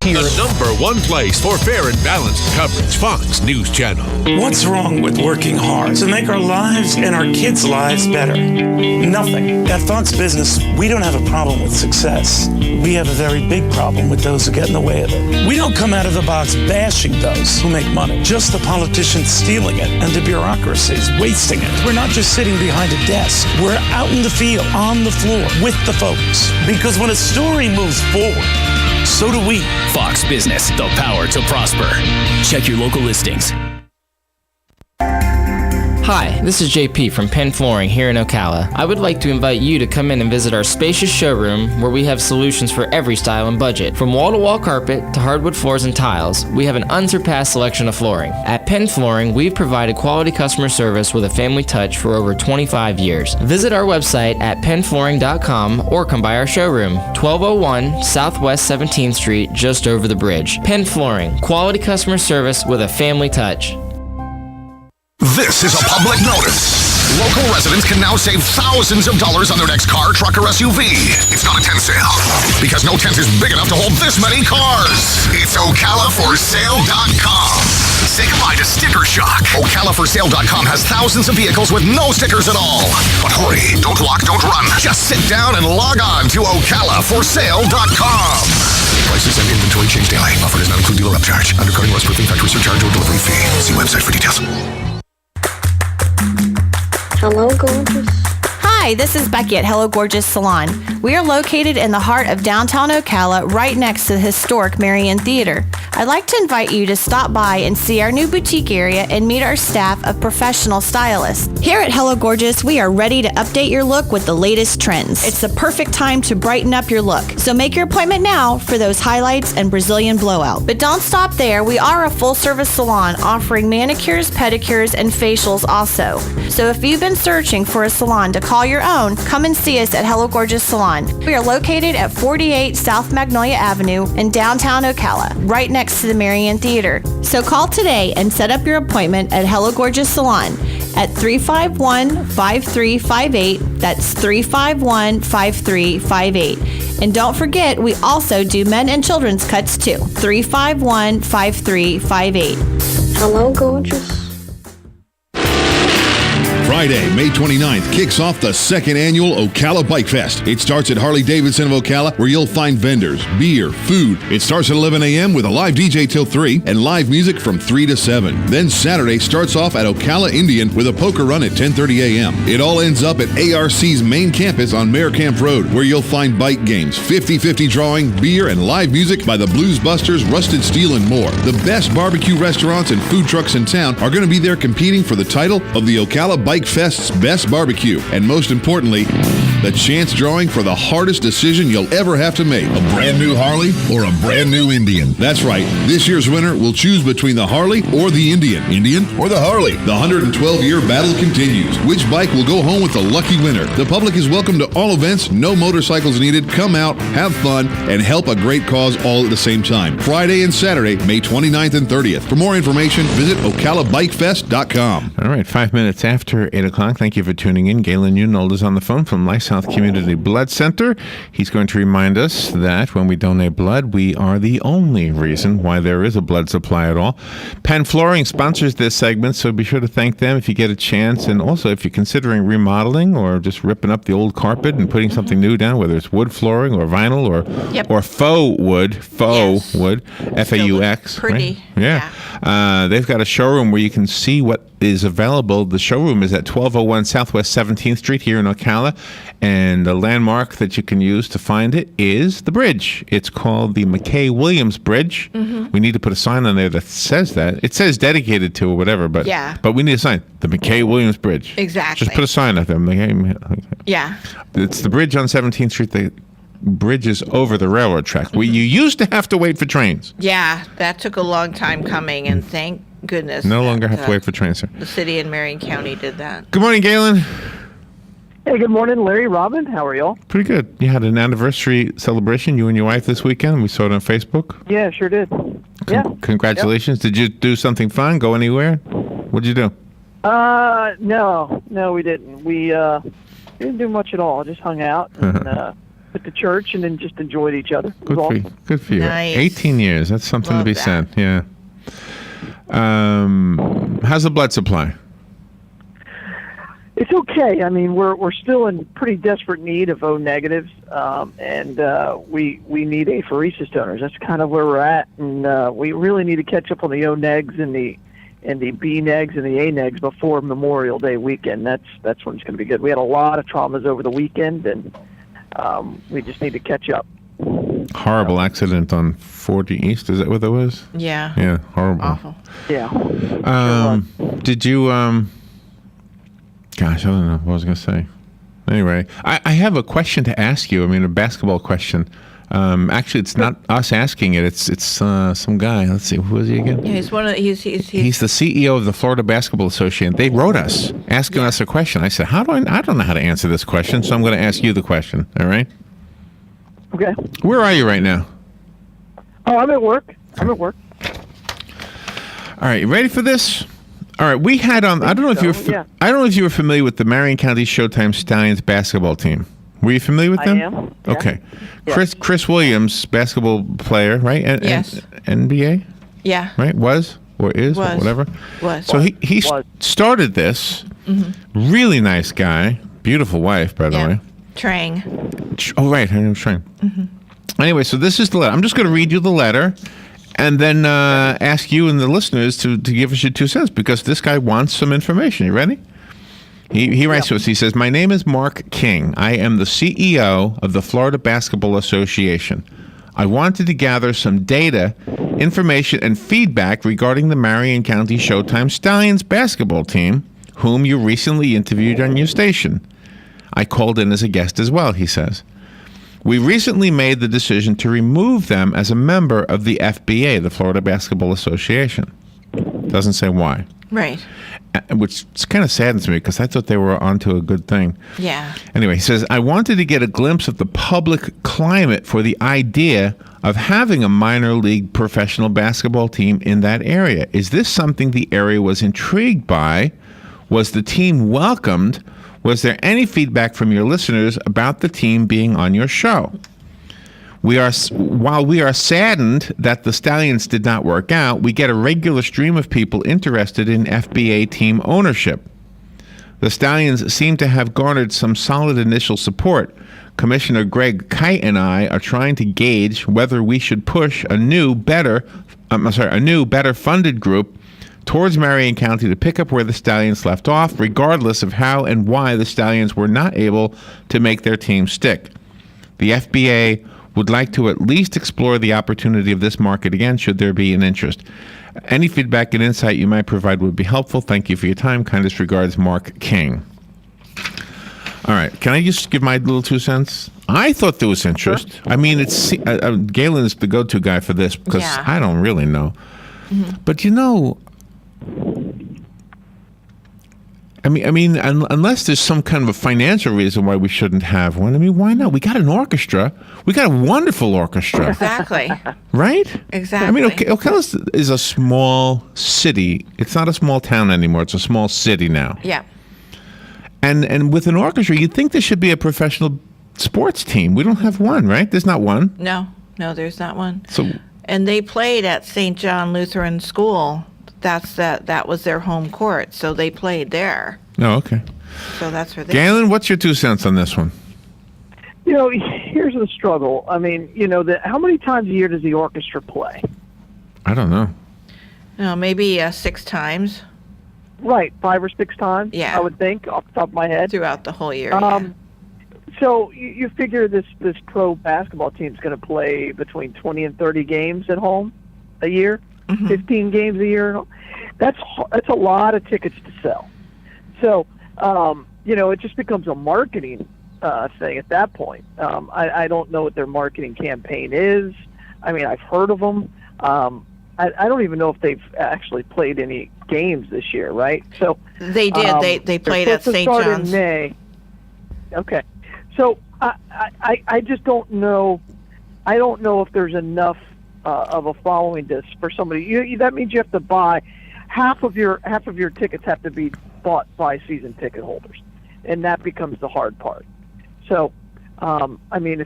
here. The #1 place for fair and balanced coverage, Fox News Channel. What's wrong with working hard to make our lives and our kids' lives better? Nothing. At Fox Business, we don't have a problem with success. We have a very big problem with those who get in the way of it. We don't come out of the box bashing those who make money, just the politicians stealing it and the bureaucracies wasting it. We're not just sitting behind a desk. We're out in the field, on the floor, with the folks. Because when a story moves forward, so do we. Fox Business, the power to prosper. Check your local listings. Hi, this is JP from Penn Flooring here in Ocala. I would like to invite you to come in and visit our spacious showroom where we have solutions for every style and budget. From wall-to-wall carpet to hardwood floors and tiles, we have an unsurpassed selection of flooring. At Penn Flooring, we've provided quality customer service with a family touch for over 25 years. Visit our website at pennflooring.com or come by our showroom, 1201 Southwest 17th Street, just over the bridge. Penn Flooring, quality customer service with a family touch. This is a public notice. Local residents can now save thousands of dollars on their next car, truck, or SUV. It's not a tent sale, because no tent is big enough to hold this many cars. It's OcalaForSale.com. Say goodbye to sticker shock. OcalaForSale.com has thousands of vehicles with no stickers at all. But hurry, don't walk, don't run. Just sit down and log on to OcalaForSale.com. Prices and inventory change daily. Offer does not include dealer upcharge. Undercutting, rust proofing, factory surcharge, or delivery fee. See website for details. Hello, gorgeous. Hi, this is Becky at Hello Gorgeous Salon. We are located in the heart of downtown Ocala, right next to the historic Marion Theater. I'd like to invite you to stop by and see our new boutique area and meet our staff of professional stylists. Here at Hello Gorgeous, we are ready to update your look with the latest trends. It's the perfect time to brighten up your look. So make your appointment now for those highlights and Brazilian blowout. But don't stop there. We are a full-service salon offering manicures, pedicures, and facials also. So if you've been searching for a salon to call your own, come and see us at Hello Gorgeous Salon. We are located at 48 South Magnolia Avenue in downtown Ocala, right next to the Marion Theater. So call today and set up your appointment at Hello Gorgeous Salon at 351-5358. That's 351-5358. And don't forget, we also do men and children's cuts too. 351-5358. Hello, gorgeous. Friday, May 29th, kicks off the second annual Ocala Bike Fest. It starts at Harley-Davidson of Ocala, where you'll find vendors, beer, food. It starts at 11 a.m. with a live DJ till 3 and live music from 3 to 7. Then Saturday starts off at Ocala Indian with a poker run at 10:30 a.m. It all ends up at ARC's main campus on Mare Camp Road, where you'll find bike games, 50-50 drawing, beer, and live music by the Blues Busters, Rusted Steel, and more. The best barbecue restaurants and food trucks in town are going to be there competing for the title of the Ocala Bike Fest's Best Barbecue, and most importantly, the chance drawing for the hardest decision you'll ever have to make. A brand new Harley or a brand new Indian? That's right. This year's winner will choose between the Harley or the Indian. Indian or the Harley? The 112-year battle continues. Which bike will go home with the lucky winner? The public is welcome to all events. No motorcycles needed. Come out, have fun, and help a great cause all at the same time. Friday and Saturday, May 29th and 30th. For more information, visit OcalaBikeFest.com. All right, 5 minutes after 8 o'clock. Thank you for tuning in. Galen Unold is on the phone from LifeSouth Community Blood Center. He's going to remind us that when we donate blood, we are the only reason why there is a blood supply at all. Penn Flooring sponsors this segment, so be sure to thank them if you get a chance. And also, if you're considering remodeling or just ripping up the old carpet and putting something new down, whether it's wood flooring or vinyl or faux wood, F-A-U-X. Pretty. Right? Yeah. They've got a showroom where you can see what is available. The showroom is at 1201 Southwest 17th Street here in Ocala, and the landmark that you can use to find it is the bridge. It's called the McKay-Williams Bridge. Mm-hmm. We need to put a sign on there that says that. It says dedicated to or whatever, but we need a sign. The McKay-Williams Bridge. Exactly. Just put a sign up there. Yeah. It's the bridge on 17th Street. The bridge is over the railroad track. You used to have to wait for trains. Yeah, that took a long time coming, and thank goodness. No longer have to wait for trains, sir. The city in Marion County did that. Good morning, Galen. Hey, good morning, Larry, Robin. How are y'all? Pretty good. You had an anniversary celebration, you and your wife, this weekend. We saw it on Facebook. Yeah, sure did. Congratulations. Yep. Did you do something fun? Go anywhere? What'd you do? No, we didn't. We didn't do much at all. Just hung out and at the church and then just enjoyed each other. It was Good for you. awesome. Good for you. Nice. 18 years. That's something Love to be that. said. Yeah. How's the blood supply? It's okay. I mean, we're still in pretty desperate need of O negatives, and we need apheresis donors. That's kind of where we're at, and we really need to catch up on the O negs and the B negs and the A negs before Memorial Day weekend. That's when it's going to be good. We had a lot of traumas over the weekend, and we just need to catch up. Horrible accident on 40 East. Is that what that was? Yeah. Yeah, horrible. Awful. Yeah. Did you? Gosh, I don't know what I was going to say. Anyway, I have a question to ask you. I mean, a basketball question. Actually, it's not us asking it. It's some guy. Let's see, who is he again? Yeah, he's one of he's He's the CEO of the Florida Basketball Association. They wrote us asking us a question. I said, I don't know how to answer this question, so I'm going to ask you the question. All right? Okay. Where are you right now? Oh, I'm at work. All right, you ready for this? All right, we had on. I don't know if you were familiar with the Marion County Showtime Stallions basketball team. Were you familiar with them? I am. Yeah. Okay. Yeah. Chris Williams, basketball player, right? Yes. NBA, yeah. right? Was or is or Was. whatever. Was. So he Was. started this. Really nice guy, beautiful wife, by the Yeah. way. Trang. Oh, right, her name's Trang. Anyway, so this is the letter. I'm just going to read you the letter, and then ask you and the listeners to give us your 2 cents, because this guy wants some information. You ready? He writes to us. He says, "My name is Mark King. I am the CEO of the Florida Basketball Association. I wanted to gather some data, information, and feedback regarding the Marion County Showtime Stallions basketball team, whom you recently interviewed on your station. I called in as a guest as well," he says. "We recently made the decision to remove them as a member of the FBA, the Florida Basketball Association." Doesn't say why. Right. Which kind of saddens me, because I thought they were onto a good thing. Yeah. Anyway, he says, "I wanted to get a glimpse of the public climate for the idea of having a minor league professional basketball team in that area. Is this something the area was intrigued by? Was the team welcomed? Was there any feedback from your listeners about the team being on your show? While we are saddened that the Stallions did not work out, we get a regular stream of people interested in FBA team ownership. The Stallions seem to have garnered some solid initial support. Commissioner Greg Kite and I are trying to gauge whether we should push a new, better funded group towards Marion County to pick up where the Stallions left off, regardless of how and why the Stallions were not able to make their team stick. The FBA would like to at least explore the opportunity of this market again, should there be an interest. Any feedback and insight you might provide would be helpful. Thank you for your time. Kindest regards, Mark King." All right. Can I just give my little 2 cents? I thought there was interest. Sure. I mean, it's Galen is the go-to guy for this, because I don't really know. But I mean, unless there's some kind of a financial reason why we shouldn't have one. I mean, why not? We got an orchestra. We got a wonderful orchestra. Exactly. Right? Exactly. I mean, Ocala is a small city. It's not a small town anymore. It's a small city now. Yeah. And with an orchestra, you'd think there should be a professional sports team. We don't have one, right? There's not one. No, there's not one. So, and they played at St. John Lutheran School. That was their home court, so they played there. Oh, okay. So that's where they. Galen, what's your 2 cents on this one? Here's the struggle. I mean, how many times a year does the orchestra play? I don't know. No, maybe 6 times. Right, 5 or 6 times. Yeah. I would think, off the top of my head. Throughout the whole year. So you figure this pro basketball team's going to play between 20 and 30 games at home a year, 15 games a year. That's a lot of tickets to sell. So, it just becomes a marketing thing at that point. I don't know what their marketing campaign is. I mean, I've heard of them. I don't even know if they've actually played any games this year, right? So they did. They played at St. John's in May. Okay, so I just don't know. I don't know if there's enough of a following for somebody. That means you have to buy half of your tickets have to be bought by season ticket holders, and that becomes the hard part. So I mean,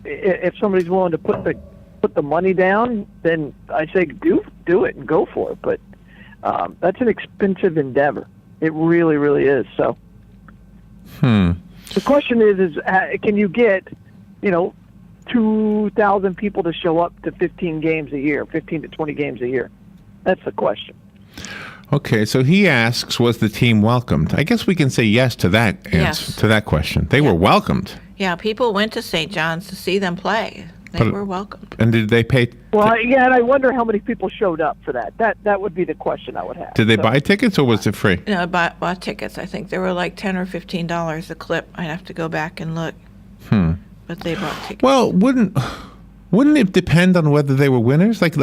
if somebody's willing to put the money down, then I say do it and go for it. But that's an expensive endeavor. It really, really is. So the question is can you get 2,000 people to show up to 15 games a year, 15 to 20 games a year? That's the question. Okay, so he asks, was the team welcomed? I guess we can say yes to that answer, Yes. to that question. They were welcomed. Yeah, people went to St. John's to see them play. They were welcomed. And did they pay? Well, yeah, and I wonder how many people showed up for that. That would be the question I would have. Did they buy tickets or was it free? I bought tickets. I think they were like $10 or $15 a clip. I'd have to go back and look. But they bought tickets. Well, wouldn't it depend on whether they were winners? Like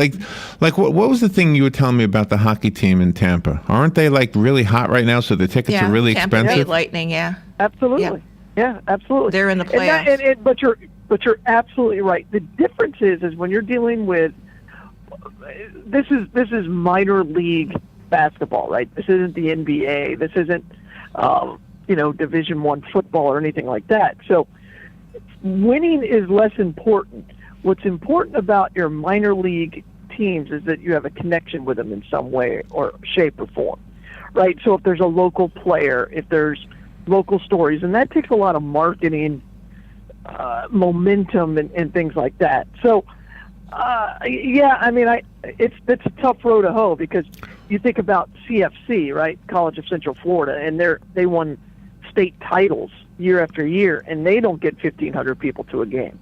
what was the thing you were telling me about the hockey team in Tampa? Aren't they like really hot right now? So the tickets are really Tampa Bay expensive. Lightning, yeah. Absolutely. Yeah, absolutely. They're in the playoffs. But you're absolutely right. The difference is when you're dealing with this is minor league basketball, right? This isn't the NBA. This isn't Division I football or anything like that. So winning is less important. What's important about your minor league teams is that you have a connection with them in some way or shape or form, right? So if there's a local player, if there's local stories, and that takes a lot of marketing momentum and things like that. So, it's a tough road to hoe because you think about CFC, right, College of Central Florida, and they won state titles year after year, and they don't get 1,500 people to a game.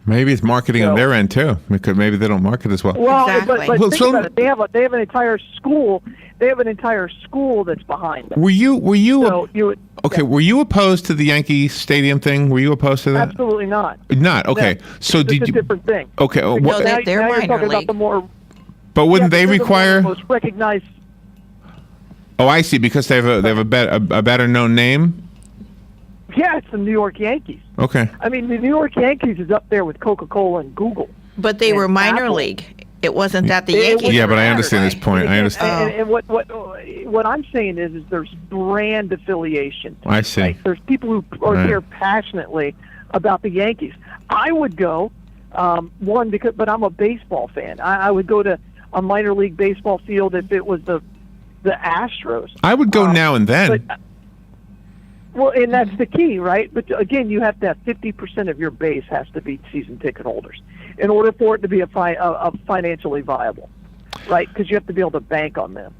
Maybe it's marketing on their end too, because maybe they don't market as well. Well, Exactly. but think about it. They have an entire school. They have an entire school that's behind them. Were you? So you would, Okay, were you opposed to the Yankee Stadium thing? Were you opposed to that? Absolutely not. Not okay. No, so it's did a you? different thing. Okay, No, Now they're you're minor talking about league. the more. but wouldn't they they're the require? most recognized? Oh, I see. Because they have a better known name. Yeah, it's the New York Yankees. Okay. I mean, the New York Yankees is up there with Coca-Cola and Google. But they were And minor Apple. league. It wasn't that the It Yankees. Yeah, wouldn't but I matter, understand this right? point. I understand. And what I'm saying is there's brand affiliation. I see. Right? There's people who are Right. care passionately about the Yankees. I would go but I'm a baseball fan. I would go to a minor league baseball field if it was the Astros. I would go now and then. Well, and that's the key, right? But again, you have to have 50% of your base has to be season ticket holders in order for it to be a financially viable, right? Because you have to be able to bank on them.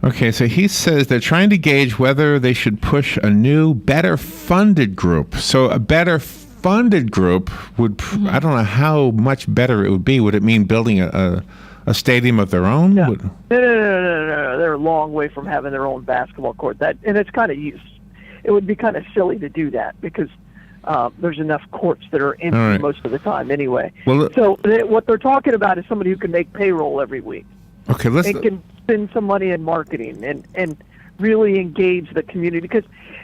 Okay, so he says they're trying to gauge whether they should push a new, better funded group. So a better funded group would, I don't know how much better it would be. Would it mean building a stadium of their own? No. No. They're a long way from having their own basketball court. And it's kind of it would be kind of silly to do that because there's enough courts that are empty most of the time anyway. Well, What they're talking about is somebody who can make payroll every week. Okay, and can spend some money in marketing and really engage the community. Because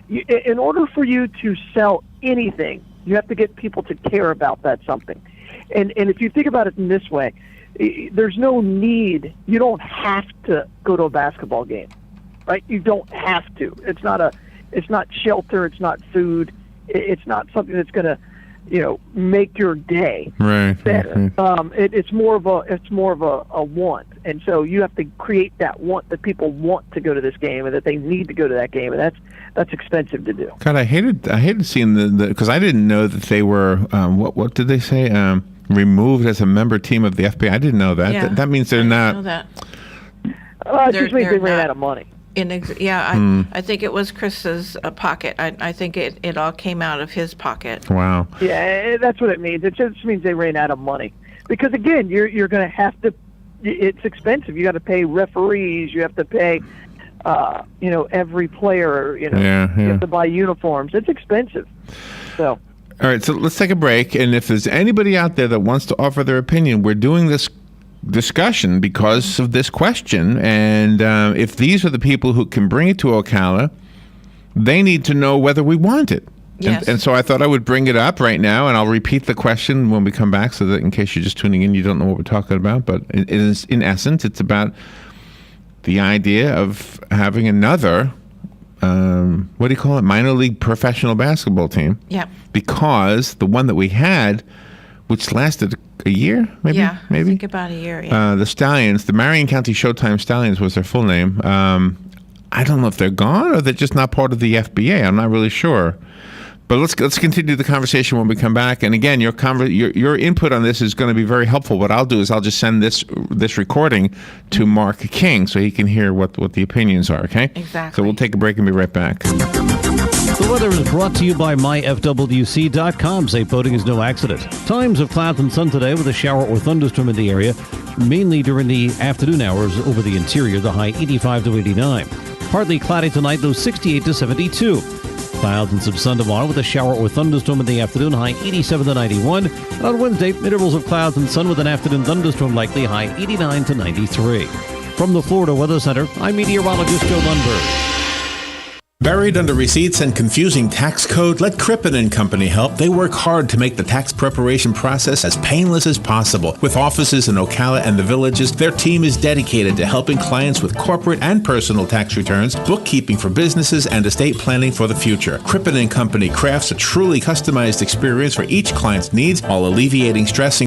in order for you to sell anything, you have to get people to care about that something. And if you think about it in this way, there's no need. You don't have to go to a basketball game, right? You don't have to. It's not shelter. It's not food. It's not something that's going to, make your day better. It's more of a want, and so you have to create that want that people want to go to this game and that they need to go to that game, and that's expensive to do. God, I hated seeing the because I didn't know that they were what did they say removed as a member team of the FBI. I didn't know that. Yeah, that means they're I not. know that. It just means they ran not- out of money. I think it was Chris's pocket. I think it all came out of his pocket. Wow. Yeah, that's what it means. It just means they ran out of money. Because again, you're going to have to. It's expensive. You got to pay referees. You have to pay, every player. You have to buy uniforms. It's expensive. So. All right, so let's take a break. And if there's anybody out there that wants to offer their opinion, we're doing this discussion because of this question. And if these are the people who can bring it to Ocala, they need to know whether we want it. Yes. And so I thought I would bring it up right now, and I'll repeat the question when we come back so that in case you're just tuning in, you don't know what we're talking about. But it is, in essence, it's about the idea of having another what do you call it? Minor league professional basketball team. Yep. Because the one that we had, which lasted a year, maybe? Yeah, maybe? I think about a year, yeah. The Stallions, the Marion County Showtime Stallions was their full name. I don't know if they're gone or they're just not part of the FBA. I'm not really sure. But let's continue the conversation when we come back. And again, your input on this is going to be very helpful. What I'll do is I'll just send this recording to Mark King so he can hear what the opinions are, okay? Exactly. So we'll take a break and be right back. The weather is brought to you by myfwc.com. Safe boating is no accident. Times of clouds and sun today with a shower or thunderstorm in the area, mainly during the afternoon hours over the interior, the high 85 to 89. Partly cloudy tonight, low 68 to 72. Clouds and some sun tomorrow with a shower or thunderstorm in the afternoon, high 87 to 91. And on Wednesday, intervals of clouds and sun with an afternoon thunderstorm likely, high 89 to 93. From the Florida Weather Center, I'm meteorologist Joe Lundberg. Buried under receipts and confusing tax code? Let Crippen & Company help. They work hard to make the tax preparation process as painless as possible. With offices in Ocala and the Villages, their team is dedicated to helping clients with corporate and personal tax returns, bookkeeping for businesses, and estate planning for the future. Crippen & Company crafts a truly customized experience for each client's needs while alleviating stress